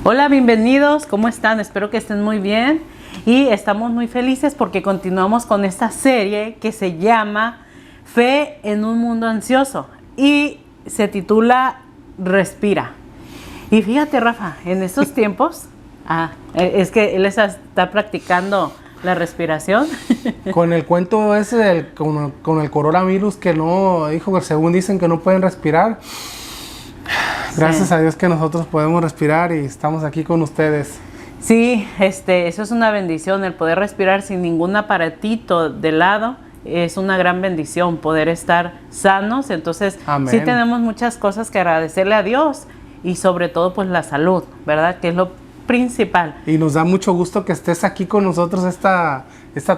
Hola, bienvenidos, ¿cómo están? Espero que estén muy bien y estamos muy felices porque continuamos con esta serie que se llama Fe en un mundo ansioso y se titula Respira. Y fíjate, Rafa, en estos tiempos, es que él está practicando la respiración. Con el cuento ese, con el coronavirus que no, hijo, según dicen que no pueden respirar. Gracias a Dios que nosotros podemos respirar y estamos aquí con ustedes. Sí, eso es una bendición, el poder respirar sin ningún aparatito de lado. Es una gran bendición poder estar sanos. Entonces, Amén. Sí tenemos muchas cosas que agradecerle a Dios y sobre todo pues la salud, ¿verdad? Que es lo principal. Y nos da mucho gusto que estés aquí con nosotros esta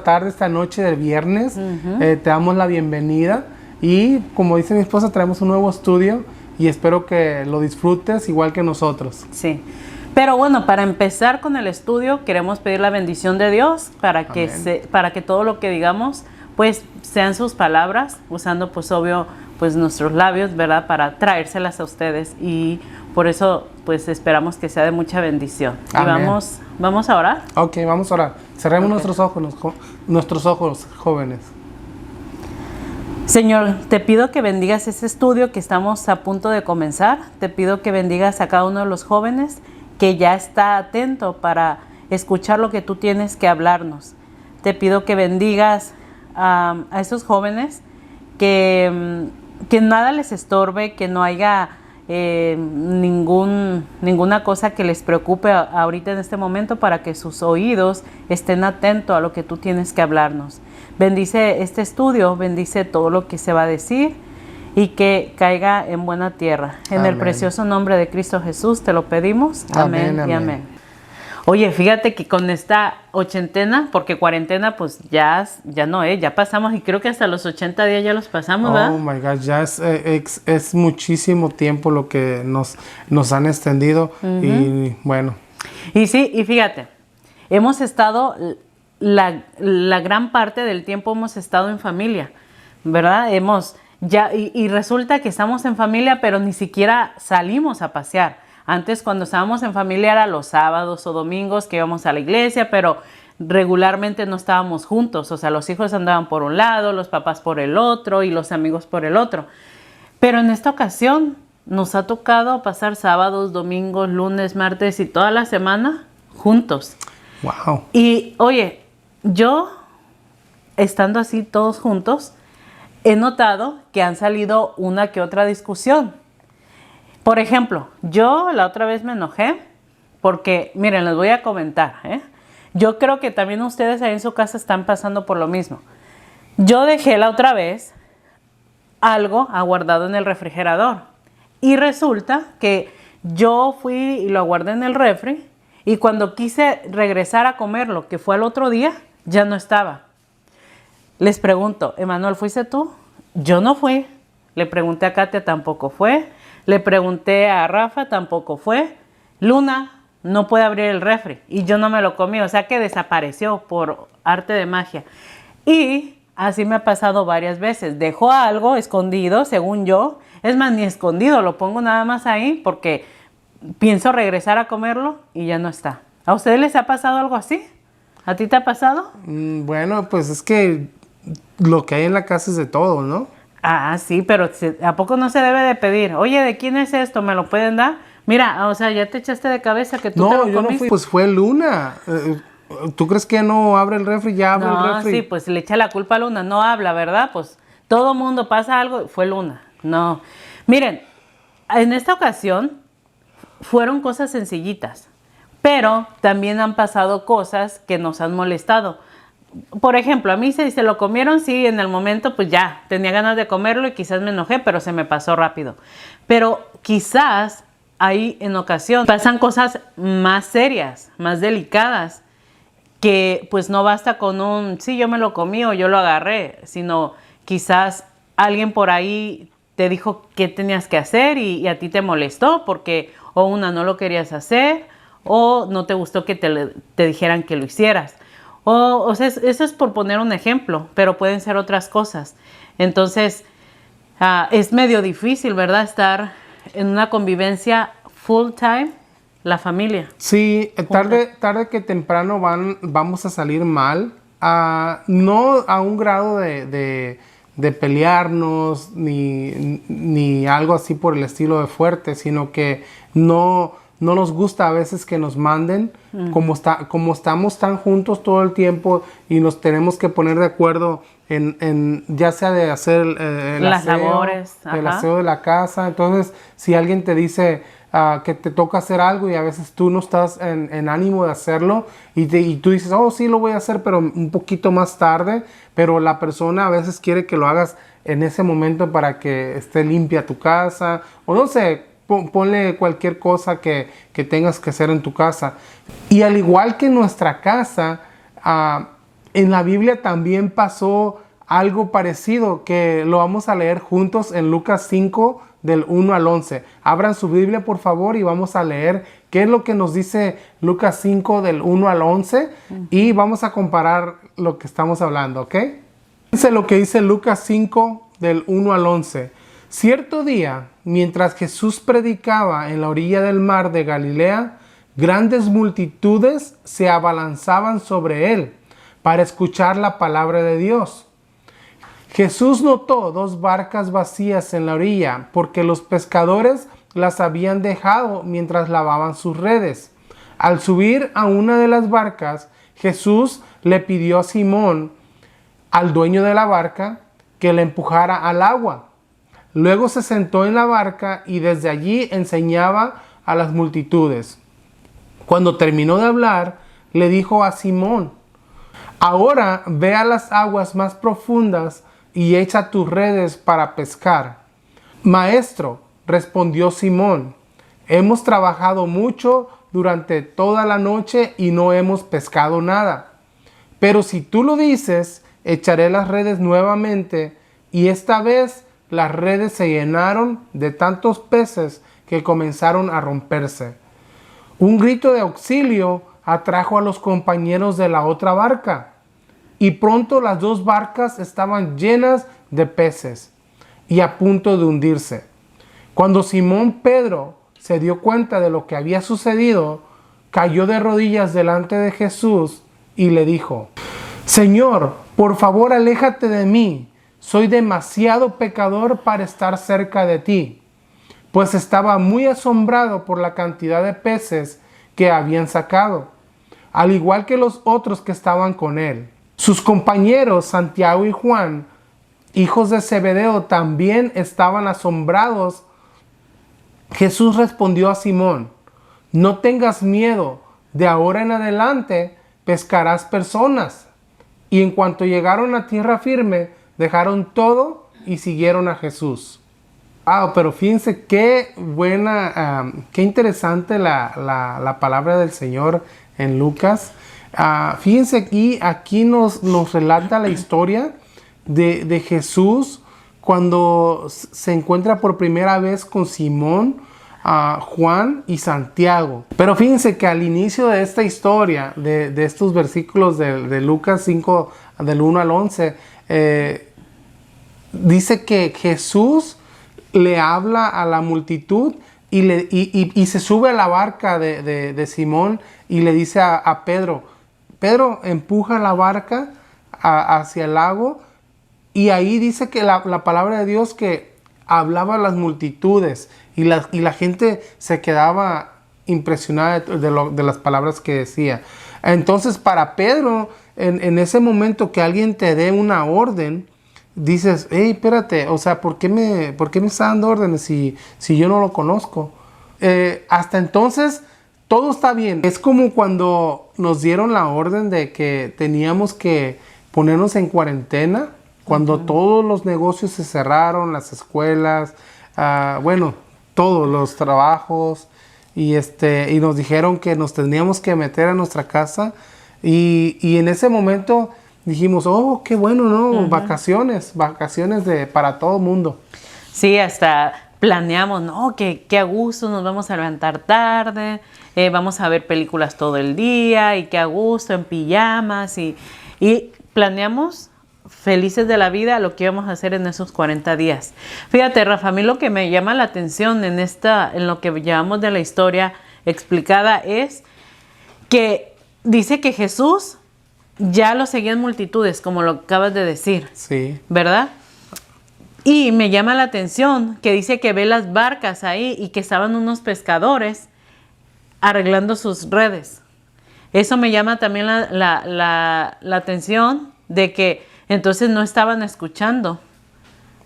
tarde, esta noche del viernes. Te damos la bienvenida y como dice mi esposa, traemos un nuevo estudio y espero que lo disfrutes igual que nosotros. Sí. Pero bueno, para empezar con el estudio, queremos pedir la bendición de Dios para que todo lo que digamos, pues sean sus palabras, usando pues obvio, pues nuestros labios, ¿verdad? Para traérselas a ustedes y por eso pues esperamos que sea de mucha bendición. Amén. Y vamos a orar. Ok, vamos a orar. Cerremos nuestros ojos, jóvenes. Señor, te pido que bendigas ese estudio que estamos a punto de comenzar. Te pido que bendigas a cada uno de los jóvenes que ya está atento para escuchar lo que tú tienes que hablarnos. Te pido que bendigas a esos jóvenes, que nada les estorbe, que no haya ninguna cosa que les preocupe ahorita en este momento, para que sus oídos estén atentos a lo que tú tienes que hablarnos. Bendice este estudio, bendice todo lo que se va a decir y que caiga en buena tierra. En el precioso nombre de Cristo Jesús te lo pedimos. Amén y amén. Oye, fíjate que con esta ochentena, porque cuarentena pues ya no es, ya pasamos y creo que hasta los 80 días ya los pasamos, ¿verdad? Oh my God, ya es muchísimo tiempo lo que nos han extendido y bueno. Y sí, y fíjate, hemos estado, la gran parte del tiempo hemos estado en familia, ¿verdad? Y resulta que estamos en familia, pero ni siquiera salimos a pasear. Antes, cuando estábamos en familia, era los sábados o domingos que íbamos a la iglesia, pero regularmente no estábamos juntos. O sea, los hijos andaban por un lado, los papás por el otro y los amigos por el otro. Pero en esta ocasión nos ha tocado pasar sábados, domingos, lunes, martes y toda la semana juntos. Wow. Y oye, yo, estando así todos juntos, he notado que han salido una que otra discusión. Por ejemplo, yo la otra vez me enojé porque, miren, les voy a comentar, Yo creo que también ustedes ahí en su casa están pasando por lo mismo. Yo dejé la otra vez algo aguardado en el refrigerador y resulta que yo fui y lo aguardé en el refri y cuando quise regresar a comerlo, que fue al otro día, ya no estaba. Les pregunto, Emanuel, ¿fuiste tú? Yo no fui. Le pregunté a Katia, tampoco fue. Le pregunté a Rafa, tampoco fue. Luna no puede abrir el refri y yo no me lo comí, o sea que desapareció por arte de magia. Y así me ha pasado varias veces. Dejo algo escondido, según yo. Es más, ni escondido, lo pongo nada más ahí porque pienso regresar a comerlo y ya no está. ¿A ustedes les ha pasado algo así? ¿A ti te ha pasado? Bueno, pues es que lo que hay en la casa es de todo, ¿no? Ah, sí, pero ¿a poco no se debe de pedir? Oye, ¿de quién es esto? ¿Me lo pueden dar? Mira, o sea, ya te echaste de cabeza que tú te lo comiste. No, yo no fui. Pues fue Luna. ¿Tú crees que no abre el refri? Ya abre el refri. Sí, pues le echa la culpa a Luna. No habla, ¿verdad? Pues todo mundo pasa algo. Fue Luna. No. Miren, en esta ocasión fueron cosas sencillitas, pero también han pasado cosas que nos han molestado. Por ejemplo, a mí se lo comieron, sí, en el momento pues ya tenía ganas de comerlo y quizás me enojé, pero se me pasó rápido. Pero quizás ahí en ocasión pasan cosas más serias, más delicadas, que pues no basta con sí, yo me lo comí o yo lo agarré, sino quizás alguien por ahí te dijo qué tenías que hacer y a ti te molestó porque o no lo querías hacer o no te gustó que te dijeran que lo hicieras. O sea, eso es por poner un ejemplo, pero pueden ser otras cosas. Entonces, es medio difícil, ¿verdad? Estar en una convivencia full time, la familia. Sí, tarde que temprano vamos a salir mal, no a un grado de pelearnos ni algo así por el estilo de fuerte, sino que no nos gusta a veces que nos manden, como estamos tan juntos todo el tiempo y nos tenemos que poner de acuerdo en ya sea de hacer las labores, el aseo de la casa. Entonces, si alguien te dice que te toca hacer algo y a veces tú no estás en ánimo de hacerlo y tú dices, oh, sí, lo voy a hacer, pero un poquito más tarde, pero la persona a veces quiere que lo hagas en ese momento para que esté limpia tu casa, o no sé, ponle cualquier cosa que tengas que hacer en tu casa. Y al igual que en nuestra casa, en la Biblia también pasó algo parecido, que lo vamos a leer juntos en Lucas 5, del 1 al 11. Abran su Biblia, por favor, y vamos a leer qué es lo que nos dice Lucas 5, del 1 al 11, y vamos a comparar lo que estamos hablando, ¿ok? Dice lo que dice Lucas 5, del 1 al 11. Cierto día, mientras Jesús predicaba en la orilla del mar de Galilea, grandes multitudes se abalanzaban sobre él para escuchar la palabra de Dios. Jesús notó 2 barcas vacías en la orilla, porque los pescadores las habían dejado mientras lavaban sus redes. Al subir a una de las barcas, Jesús le pidió a Simón, al dueño de la barca, que le empujara al agua. Luego se sentó en la barca y desde allí enseñaba a las multitudes. Cuando terminó de hablar, le dijo a Simón, ahora ve a las aguas más profundas y echa tus redes para pescar. Maestro, respondió Simón, hemos trabajado mucho durante toda la noche y no hemos pescado nada. Pero si tú lo dices, echaré las redes nuevamente, y esta vez las redes se llenaron de tantos peces que comenzaron a romperse. Un grito de auxilio atrajo a los compañeros de la otra barca, y pronto las 2 barcas estaban llenas de peces y a punto de hundirse. Cuando Simón Pedro se dio cuenta de lo que había sucedido, cayó de rodillas delante de Jesús y le dijo, Señor, por favor aléjate de mí, soy demasiado pecador para estar cerca de ti, pues estaba muy asombrado por la cantidad de peces que habían sacado, al igual que los otros que estaban con él. Sus compañeros Santiago y Juan, hijos de Zebedeo, también estaban asombrados. Jesús respondió a Simón, no tengas miedo, de ahora en adelante pescarás personas. Y en cuanto llegaron a tierra firme, dejaron todo y siguieron a Jesús. Pero fíjense qué buena, qué interesante la palabra del Señor en Lucas. Fíjense aquí nos relata la historia de Jesús cuando se encuentra por primera vez con Simón, Juan y Santiago. Pero fíjense que al inicio de esta historia, de estos versículos de Lucas 5, del 1 al 11, dice que Jesús le habla a la multitud y se sube a la barca de Simón y le dice a Pedro, empuja la barca hacia el lago, y ahí dice que la palabra de Dios que hablaba a las multitudes y la gente se quedaba impresionada de las palabras que decía. Entonces para Pedro, en ese momento que alguien te dé una orden, dices, hey, espérate, o sea, ¿por qué me está dando órdenes si yo no lo conozco? Hasta entonces todo está bien. Es como cuando nos dieron la orden de que teníamos que ponernos en cuarentena, cuando todos los negocios se cerraron, las escuelas, todos los trabajos, y nos dijeron que nos teníamos que meter a nuestra casa, y en ese momento dijimos, oh, qué bueno, ¿no? Vacaciones para todo el mundo. Sí, hasta planeamos, ¿no? Que a gusto nos vamos a levantar tarde, vamos a ver películas todo el día, y que a gusto en pijamas, y planeamos felices de la vida lo que íbamos a hacer en esos 40 días. Fíjate, Rafa, a mí lo que me llama la atención en lo que llevamos de la historia explicada es que dice que Jesús ya lo seguían multitudes, como lo acabas de decir, Sí. ¿verdad? Y me llama la atención que dice que ve las barcas ahí y que estaban unos pescadores arreglando sus redes. Eso me llama también la atención de que entonces no estaban escuchando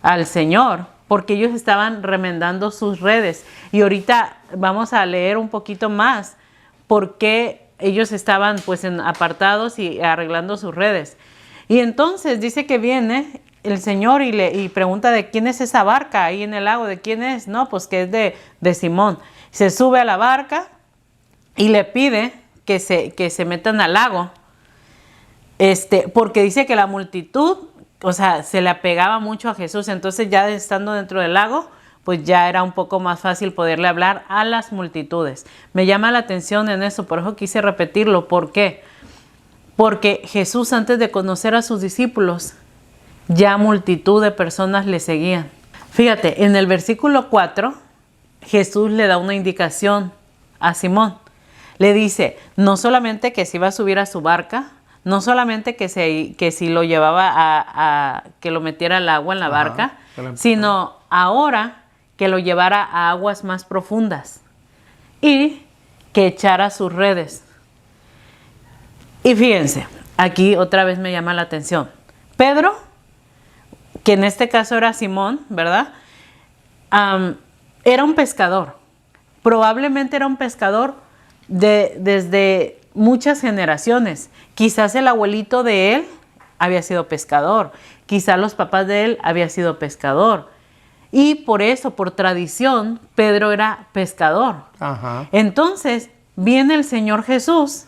al Señor, porque ellos estaban remendando sus redes. Y ahorita vamos a leer un poquito más por qué ellos estaban pues apartados y arreglando sus redes. Y entonces dice que viene el Señor y pregunta de quién es esa barca ahí en el lago, de quién es. No, pues que es de Simón. Se sube a la barca y le pide que se metan al lago, porque dice que la multitud, o sea, se le apegaba mucho a Jesús. Entonces ya estando dentro del lago, pues ya era un poco más fácil poderle hablar a las multitudes. Me llama la atención en eso, por eso quise repetirlo. ¿Por qué? Porque Jesús, antes de conocer a sus discípulos, ya multitud de personas le seguían. Fíjate, en el versículo 4, Jesús le da una indicación a Simón. Le dice, no solamente que se iba a subir a su barca, no solamente que si lo llevaba a que lo metiera al agua en la barca, sino ahora que lo llevara a aguas más profundas y que echara sus redes. Y fíjense, aquí otra vez me llama la atención. Pedro, que en este caso era Simón, ¿verdad? Era un pescador. Probablemente era un pescador desde muchas generaciones. Quizás el abuelito de él había sido pescador. Quizás los papás de él habían sido pescador. Y por eso, por tradición, Pedro era pescador. Ajá. Entonces, viene el Señor Jesús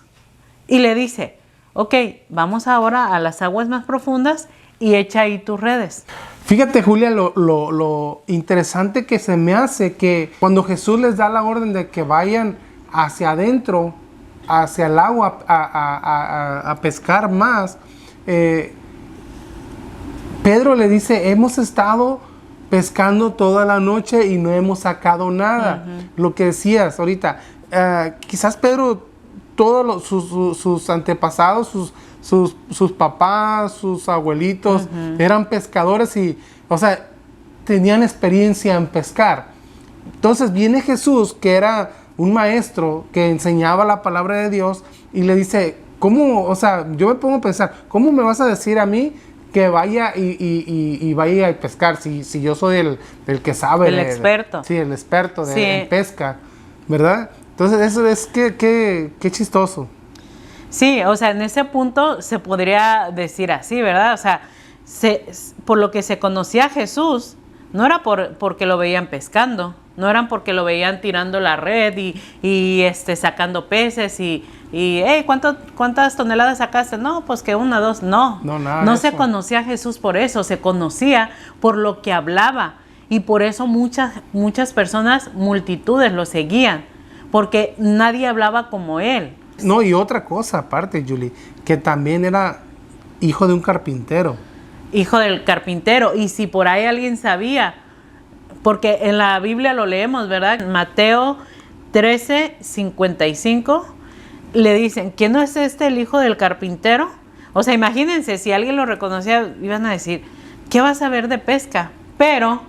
y le dice, ok, vamos ahora a las aguas más profundas y echa ahí tus redes. Fíjate, Julia, lo interesante que se me hace que cuando Jesús les da la orden de que vayan hacia adentro, hacia el agua, a pescar más, Pedro le dice, hemos estado pescando toda la noche y no hemos sacado nada. Lo que decías ahorita, quizás Pedro, todos sus antepasados, sus papás, sus abuelitos, eran pescadores y, o sea, tenían experiencia en pescar. Entonces viene Jesús, que era un maestro que enseñaba la palabra de Dios, y le dice, ¿cómo? O sea, yo me pongo a pensar, ¿cómo me vas a decir a mí que vaya y vaya a pescar si yo soy el que sabe? El experto. Sí, el experto en pesca, ¿verdad? Entonces eso es qué chistoso. Sí, o sea, en ese punto se podría decir así, ¿verdad? O sea, por lo que se conocía a Jesús, no era porque lo veían pescando, no eran porque lo veían tirando la red y sacando peces y hey, ¿cuántas toneladas sacaste? No, pues que 1, 2, no. No se conocía a Jesús por eso, se conocía por lo que hablaba. Y por eso muchas personas, multitudes lo seguían, porque nadie hablaba como él. No, y otra cosa aparte, Julie, que también era hijo de un carpintero. Hijo del carpintero. Y si por ahí alguien sabía, porque en la Biblia lo leemos, ¿verdad? En Mateo 13:55 le dicen, ¿quién no es el hijo del carpintero? O sea, imagínense, si alguien lo reconocía, iban a decir, ¿qué vas a ver de pesca? Pero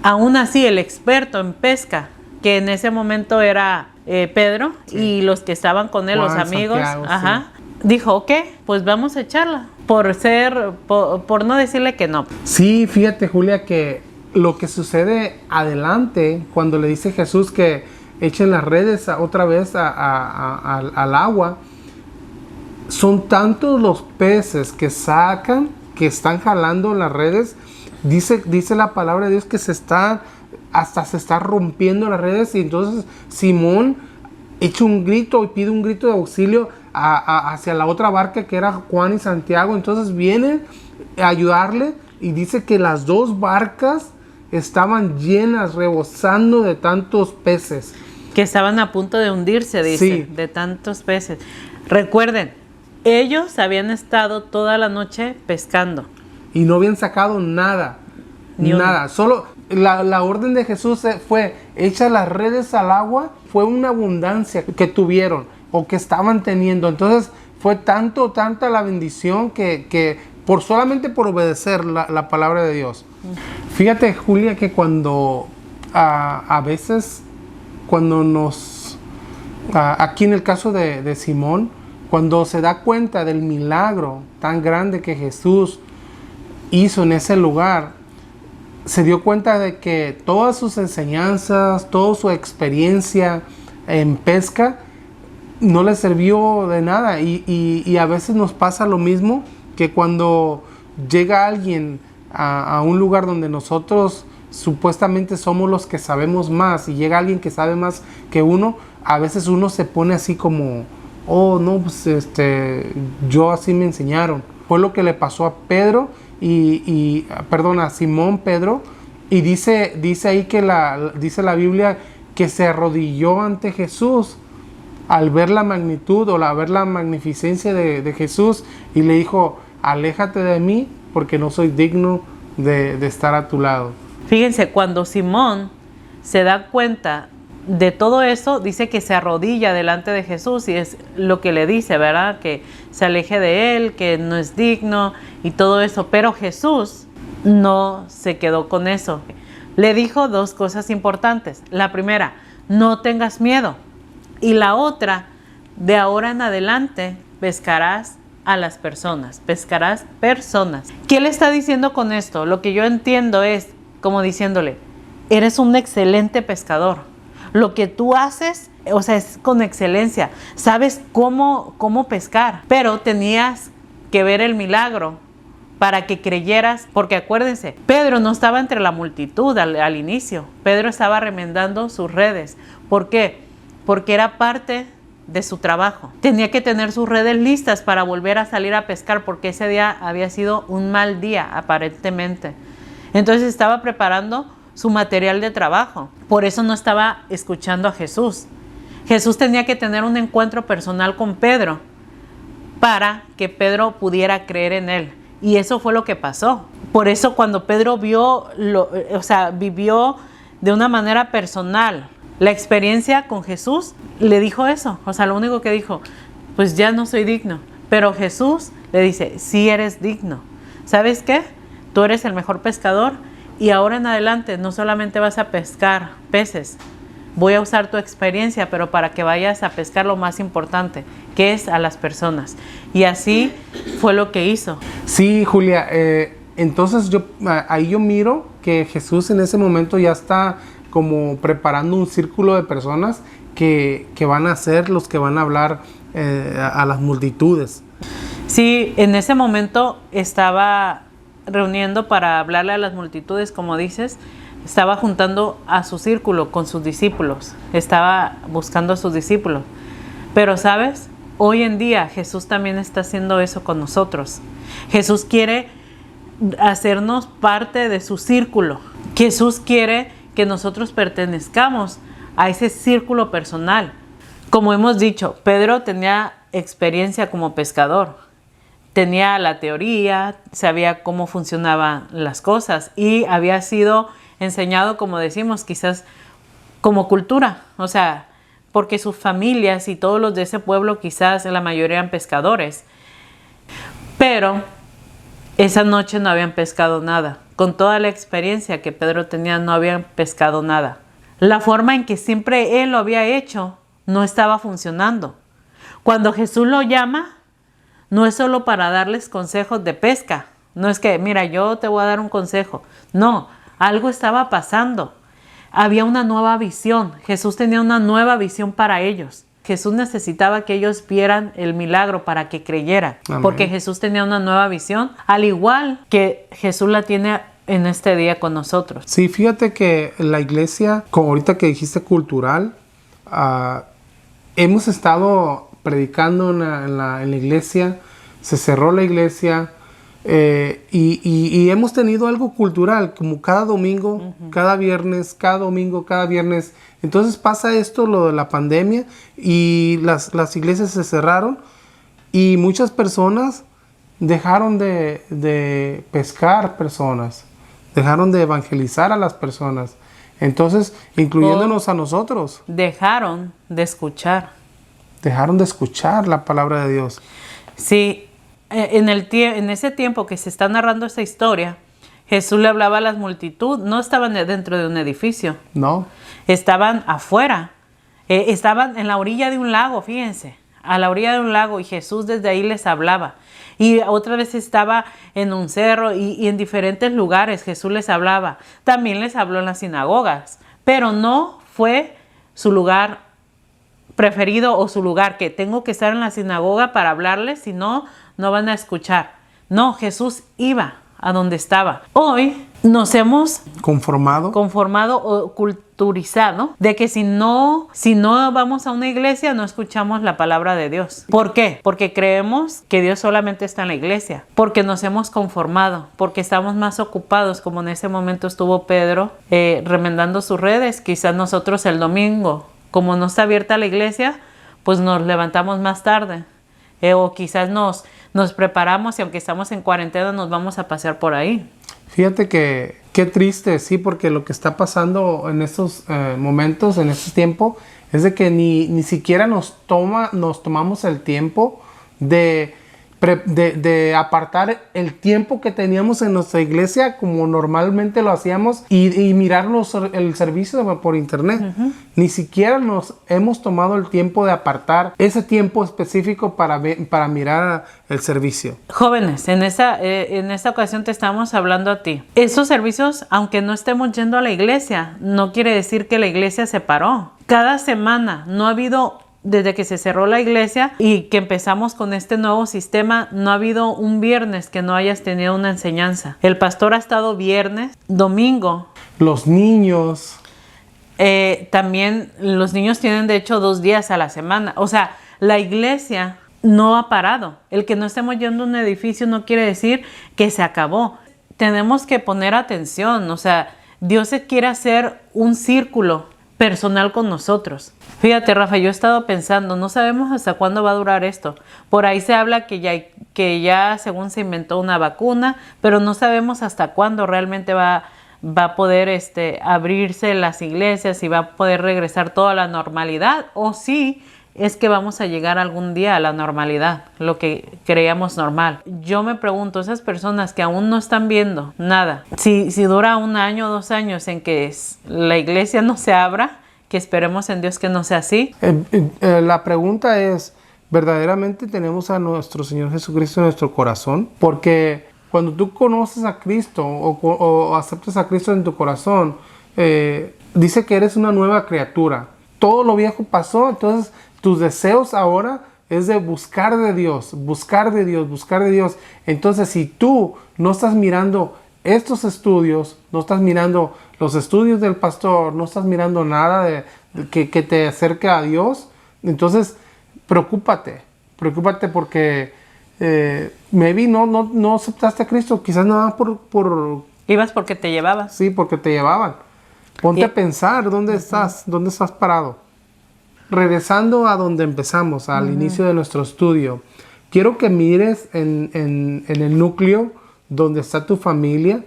aún así el experto en pesca, que en ese momento era Pedro, y los que estaban con él, Juan, los amigos, Santiago, dijo, ok, pues vamos a echarla, por no decirle que no. Sí, fíjate, Julia, que lo que sucede adelante, cuando le dice Jesús que echen las redes otra vez al agua, son tantos los peces que sacan, que están jalando las redes. Dice la palabra de Dios que se está rompiendo las redes, y entonces Simón echa un grito y pide un grito de auxilio hacia la otra barca, que era Juan y Santiago. Entonces viene a ayudarle y dice que las dos barcas estaban llenas, rebosando de tantos peces. Que estaban a punto de hundirse, dice, sí, de tantos peces. Recuerden, ellos habían estado toda la noche pescando. Y no habían sacado nada. Nada. Solo la orden de Jesús fue: echa las redes al agua. Fue una abundancia que tuvieron o que estaban teniendo. Entonces fue tanta la bendición que solamente por obedecer la palabra de Dios. Fíjate, Julia, que cuando a veces cuando aquí en el caso de Simón, cuando se da cuenta del milagro tan grande que Jesús hizo en ese lugar, se dio cuenta de que todas sus enseñanzas, toda su experiencia en pesca no le sirvió de nada. Y a veces nos pasa lo mismo, que cuando llega alguien a un lugar donde nosotros supuestamente somos los que sabemos más, y llega alguien que sabe más que uno, a veces uno se pone así como: oh, no, pues yo así me enseñaron. Fue lo que le pasó a Pedro a Simón Pedro, y dice ahí que dice la Biblia que se arrodilló ante Jesús al ver la magnitud o ver la magnificencia de Jesús, y le dijo: aléjate de mí, porque no soy digno de estar a tu lado. Fíjense, cuando Simón se da cuenta de todo eso, dice que se arrodilla delante de Jesús, y es lo que le dice, ¿verdad? Que se aleje de él, que no es digno y todo eso. Pero Jesús no se quedó con eso. Le dijo dos cosas importantes. La primera: no tengas miedo. Y la otra: de ahora en adelante pescarás a las personas, pescarás personas. ¿Qué le está diciendo con esto? Lo que yo entiendo es como diciéndole: eres un excelente pescador. Lo que tú haces, o sea, es con excelencia. Sabes cómo pescar, pero tenías que ver el milagro para que creyeras, porque acuérdense, Pedro no estaba entre la multitud al inicio. Pedro estaba remendando sus redes. ¿Por qué? Porque era parte de su trabajo. Tenía que tener sus redes listas para volver a salir a pescar, porque ese día había sido un mal día aparentemente. Entonces estaba preparando su material de trabajo. Por eso no estaba escuchando a Jesús. Jesús tenía que tener un encuentro personal con Pedro para que Pedro pudiera creer en él. Y eso fue lo que pasó. Por eso cuando Pedro vivió de una manera personal la experiencia con Jesús, le dijo eso. O sea, lo único que dijo: pues ya no soy digno. Pero Jesús le dice: sí eres digno. ¿Sabes qué? Tú eres el mejor pescador, y ahora en adelante no solamente vas a pescar peces, voy a usar tu experiencia, pero para que vayas a pescar lo más importante, que es a las personas. Y así fue lo que hizo. Sí, Julia, entonces ahí yo miro que Jesús en ese momento ya está como preparando un círculo de personas que van a ser los que van a hablar a las multitudes. Sí, en ese momento estaba reuniendo para hablarle a las multitudes, como dices. Estaba juntando a su círculo con sus discípulos. Estaba buscando a sus discípulos. Pero, ¿sabes? Hoy en día Jesús también está haciendo eso con nosotros. Jesús quiere hacernos parte de su círculo. Jesús quiere que nosotros pertenezcamos a ese círculo personal. Como hemos dicho, Pedro tenía experiencia como pescador. Tenía la teoría, sabía cómo funcionaban las cosas, y había sido enseñado, como decimos, quizás como cultura. O sea, porque sus familias y todos los de ese pueblo, quizás la mayoría eran pescadores. Pero esa noche no habían pescado nada. Con toda la experiencia que Pedro tenía, no habían pescado nada. La forma en que siempre él lo había hecho no estaba funcionando. Cuando Jesús lo llama, no es solo para darles consejos de pesca. No es que, mira, yo te voy a dar un consejo. No, algo estaba pasando. Había una nueva visión. Jesús tenía una nueva visión para ellos. Jesús necesitaba que ellos vieran el milagro para que creyeran. Amén. Porque Jesús tenía una nueva visión, al igual que Jesús la tiene en este día con nosotros. Sí, fíjate que la iglesia, como ahorita que dijiste cultural, hemos estado predicando en la iglesia, se cerró la iglesia, y hemos tenido algo cultural, como cada domingo, cada viernes, cada domingo, cada viernes. Entonces pasa esto, lo de la pandemia, y las iglesias se cerraron, y muchas personas dejaron de pescar personas, dejaron de evangelizar a las personas. Entonces, incluyéndonos a nosotros. Dejaron de escuchar. Dejaron de escuchar la palabra de Dios. Sí, en ese tiempo que se está narrando esta historia, Jesús le hablaba a las multitudes, no estaban dentro de un edificio. No. Estaban afuera, estaban en la orilla de un lago, fíjense, a la orilla de un lago, y Jesús desde ahí les hablaba. Y otra vez estaba en un cerro y en diferentes lugares Jesús les hablaba. También les habló en las sinagogas, pero no fue su lugar preferido o su lugar que tengo que estar en la sinagoga para hablarles, si no, no van a escuchar. No, Jesús iba a donde estaba. Hoy nos hemos conformado o culturizado de que si no vamos a una iglesia no escuchamos la palabra de Dios. ¿Por qué? Porque creemos que Dios solamente está en la iglesia, porque nos hemos conformado, porque estamos más ocupados, como en ese momento estuvo Pedro remendando sus redes. Quizás nosotros el domingo, como no está abierta la iglesia, pues nos levantamos más tarde. O quizás nos preparamos y aunque estamos en cuarentena nos vamos a pasear por ahí. Fíjate que qué triste, sí, porque lo que está pasando en estos momentos, en este tiempo, es de que ni siquiera nos tomamos el tiempo de apartar el tiempo que teníamos en nuestra iglesia como normalmente lo hacíamos y mirar el servicio por internet. Uh-huh. Ni siquiera nos hemos tomado el tiempo de apartar ese tiempo específico para mirar el servicio. Jóvenes, en esta ocasión te estamos hablando a ti. Esos servicios, aunque no estemos yendo a la iglesia, no quiere decir que la iglesia se paró. Cada semana no ha habido, desde que se cerró la iglesia y que empezamos con este nuevo sistema, no ha habido un viernes que no hayas tenido una enseñanza. El pastor ha estado viernes, domingo. Los niños. También los niños tienen de hecho 2 días a la semana. O sea, la iglesia no ha parado. El que no estemos yendo a un edificio no quiere decir que se acabó. Tenemos que poner atención. O sea, Dios se quiere hacer un círculo personal con nosotros. Fíjate, Rafa, yo he estado pensando, no sabemos hasta cuándo va a durar esto. Por ahí se habla que ya según se inventó una vacuna, pero no sabemos hasta cuándo realmente va a poder abrirse las iglesias y va a poder regresar toda la normalidad, o si es que vamos a llegar algún día a la normalidad, lo que creíamos normal. Yo me pregunto, esas personas que aún no están viendo nada, si dura 1 año o 2 años en que la iglesia no se abra, que esperemos en Dios que no sea así. La pregunta es, ¿verdaderamente tenemos a nuestro Señor Jesucristo en nuestro corazón? Porque cuando tú conoces a Cristo o aceptas a Cristo en tu corazón, dice que eres una nueva criatura. Todo lo viejo pasó, entonces tus deseos ahora es de buscar de Dios, buscar de Dios, buscar de Dios. Entonces, si tú no estás mirando estos estudios, no estás mirando los estudios del pastor, no estás mirando nada que te acerque a Dios, entonces preocúpate porque maybe no aceptaste a Cristo, quizás no por... Ibas porque te llevaban. Sí, porque te llevaban. Ponte a pensar, ¿dónde estás parado? Regresando a donde empezamos, al inicio de nuestro estudio, quiero que mires en el núcleo donde está tu familia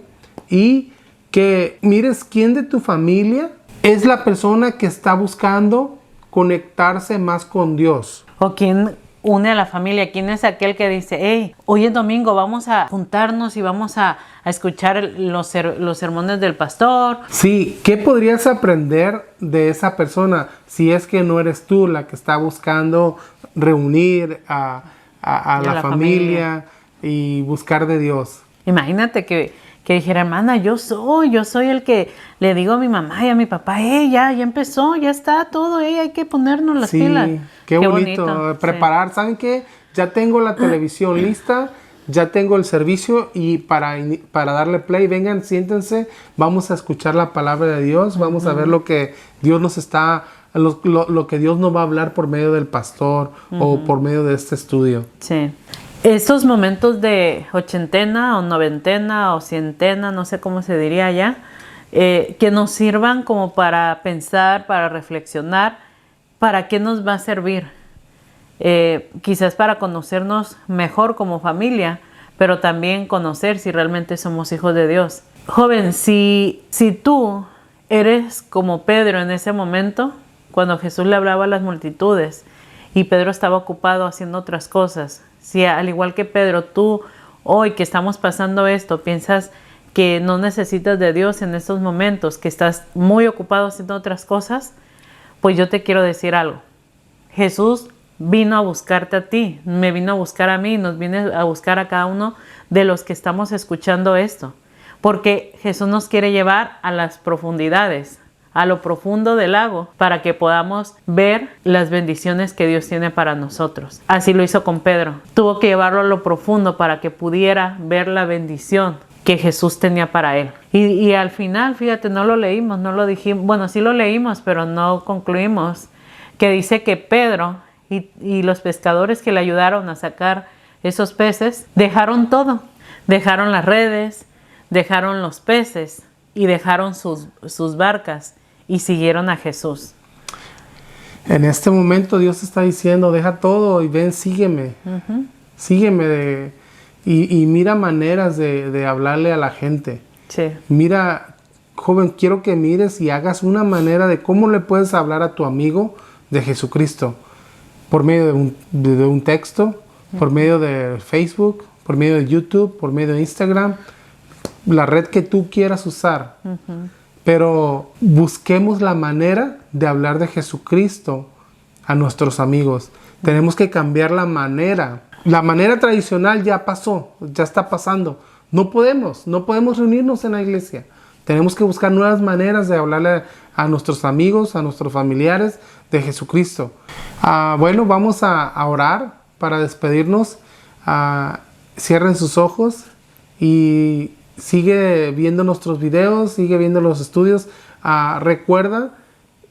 y que mires quién de tu familia es la persona que está buscando conectarse más con Dios. O quién une a la familia, quién es aquel que dice, hey, hoy es domingo, vamos a juntarnos y vamos a escuchar los sermones del pastor. Sí, ¿qué podrías aprender de esa persona si es que no eres tú la que está buscando reunir a la familia y buscar de Dios? Imagínate que dijera, hermana, yo soy el que le digo a mi mamá y a mi papá, ya empezó, ya está todo, hay que ponernos las pilas. Qué bonito. Preparar, sí. ¿Saben qué? Ya tengo la televisión lista, ya tengo el servicio y para darle play, vengan, siéntense, vamos a escuchar la palabra de Dios, vamos a ver lo que Dios nos está, lo que Dios nos va a hablar por medio del pastor o por medio de este estudio. Sí. Estos momentos de ochentena o noventena o cientena, no sé cómo se diría ya, que nos sirvan como para pensar, para reflexionar, ¿para qué nos va a servir? Quizás para conocernos mejor como familia, pero también conocer si realmente somos hijos de Dios. Joven, si tú eres como Pedro en ese momento, cuando Jesús le hablaba a las multitudes y Pedro estaba ocupado haciendo otras cosas, si al igual que Pedro, tú hoy que estamos pasando esto, piensas que no necesitas de Dios en estos momentos, que estás muy ocupado haciendo otras cosas, pues yo te quiero decir algo. Jesús vino a buscarte a ti, me vino a buscar a mí, nos viene a buscar a cada uno de los que estamos escuchando esto. Porque Jesús nos quiere llevar a las profundidades, a lo profundo del lago, para que podamos ver las bendiciones que Dios tiene para nosotros. Así lo hizo con Pedro. Tuvo que llevarlo a lo profundo para que pudiera ver la bendición que Jesús tenía para él. Y al final, fíjate, no lo leímos, no lo dijimos. Bueno, sí lo leímos, pero no concluimos. Que dice que Pedro y los pescadores que le ayudaron a sacar esos peces, dejaron todo. Dejaron las redes, dejaron los peces y dejaron sus barcas y siguieron a Jesús. En este momento Dios está diciendo, deja todo y ven, sígueme. Sígueme y mira maneras de hablarle a la gente. Sí. Mira, joven, quiero que mires y hagas una manera de cómo le puedes hablar a tu amigo de Jesucristo. Por medio de un texto, por medio de Facebook, por medio de YouTube, por medio de Instagram, la red que tú quieras usar. Pero busquemos la manera de hablar de Jesucristo a nuestros amigos. Tenemos que cambiar la manera. La manera tradicional ya pasó, ya está pasando. No podemos reunirnos en la iglesia. Tenemos que buscar nuevas maneras de hablarle a nuestros amigos, a nuestros familiares de Jesucristo. Bueno, vamos a orar para despedirnos. Cierren sus ojos y sigue viendo nuestros videos, sigue viendo los estudios. Recuerda,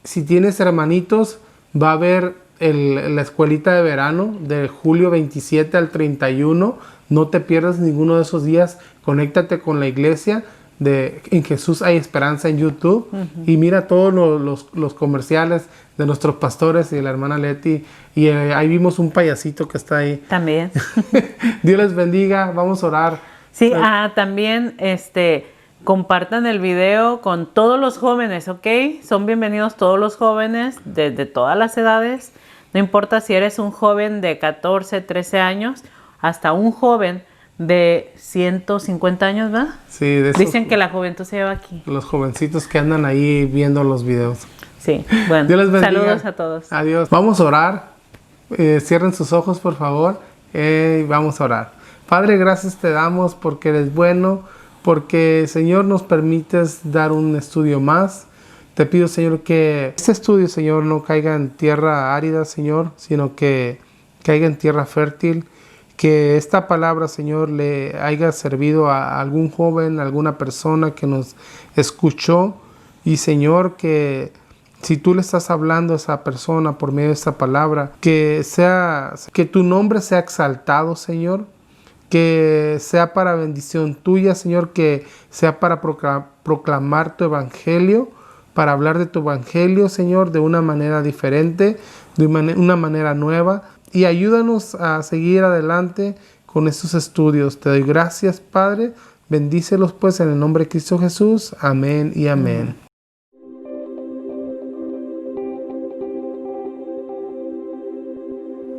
si tienes hermanitos, va a haber la escuelita de verano de julio 27 al 31. No te pierdas ninguno de esos días. Conéctate con la iglesia En Jesús Hay Esperanza en YouTube. Y mira todos los comerciales de nuestros pastores y de la hermana Leti. Y ahí vimos un payasito que está ahí. También. Dios les bendiga. Vamos a orar. Sí, también compartan el video con todos los jóvenes, ¿ok? Son bienvenidos todos los jóvenes de todas las edades. No importa si eres un joven de 14, 13 años, hasta un joven de 150 años, ¿verdad? Sí, de esos, dicen que la juventud se lleva aquí. Los jovencitos que andan ahí viendo los videos. Sí, bueno, Dios les bendiga. Saludos a todos. Adiós. Vamos a orar. Cierren sus ojos, por favor. Vamos a orar. Padre, gracias te damos porque eres bueno, porque, Señor, nos permites dar un estudio más. Te pido, Señor, que este estudio, Señor, no caiga en tierra árida, Señor, sino que caiga en tierra fértil. Que esta palabra, Señor, le haya servido a algún joven, a alguna persona que nos escuchó. Y, Señor, que si tú le estás hablando a esa persona por medio de esta palabra, que tu nombre sea exaltado, Señor. Que sea para bendición tuya, Señor. Que sea para proclamar tu evangelio, para hablar de tu evangelio, Señor, de una manera diferente, de una manera nueva. Y ayúdanos a seguir adelante con estos estudios. Te doy gracias, Padre. Bendícelos pues en el nombre de Cristo Jesús. Amén y amén.